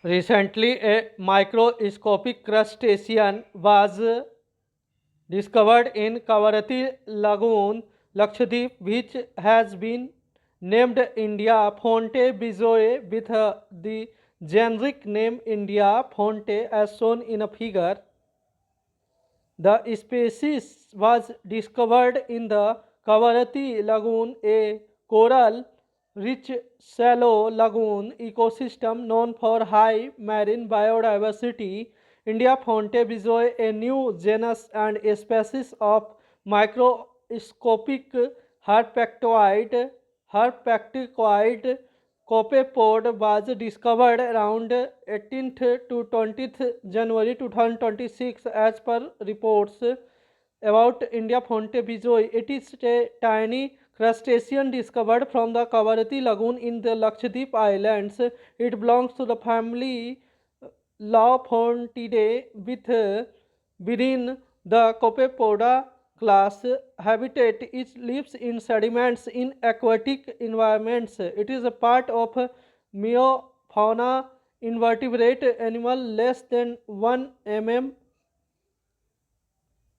Recently, a microscopic crustacean was discovered in Kavarati Lagoon, Lakshadweep, which has been named India Fonte Bizoe with the generic name India Fonte as shown in a figure. The species was discovered in the Kavarati Lagoon, a coral rich shallow lagoon ecosystem known for high marine biodiversity. India Fontebizoe, a new genus and a species of microscopic herpetoid copepod was discovered around 18th to 20th January 2026 as per reports about India Fontebizoe. It is a tiny crustacean discovered from the Kavarati Lagoon in the Lakshadweep Islands. It belongs to the family Laofontidae within the Copepoda class habitat. It lives in sediments in aquatic environments. It is a part of meiofauna invertebrate animal less than 1 mm.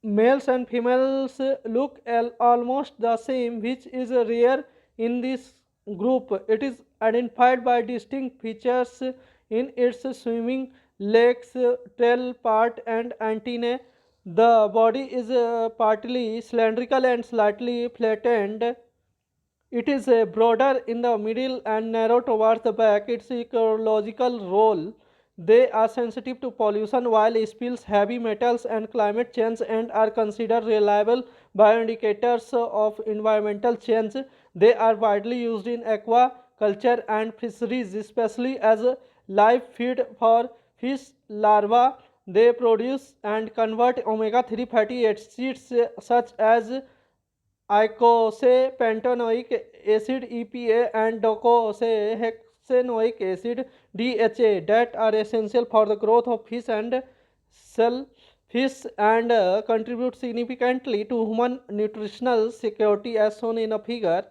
Males and females look almost the same, which is rare in this group. It is identified by distinct features in its swimming legs, tail part, and antennae. The body is partly cylindrical and slightly flattened. It is broader in the middle and narrow towards the back. Its ecological role: they are sensitive to pollution, oil spills, heavy metals, and climate change, and are considered reliable bioindicators of environmental change. They are widely used in aquaculture and fisheries, especially as a live feed for fish larvae. They produce and convert omega 3 fatty acids such as icosapentaenoic acid EPA and docosahexaenoic acid DHA that are essential for the growth of fish and shellfish and contribute significantly to human nutritional security as shown in a figure.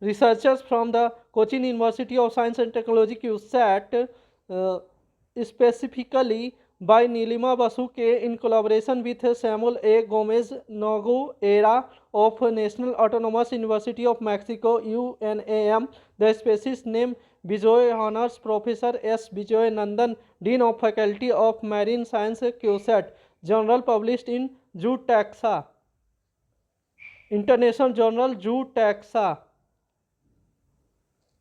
Researchers from the Cochin University of Science and Technology QSAT, uh, specifically by Nilima Basuke in collaboration with Samuel A. Gomez Nogueira of National Autonomous University of Mexico UNAM. The species name Bijoy honors Professor S. Bijoy Nandan, Dean of Faculty of Marine Science QSAT. Journal published in Zootaxa, International Journal Zootaxa.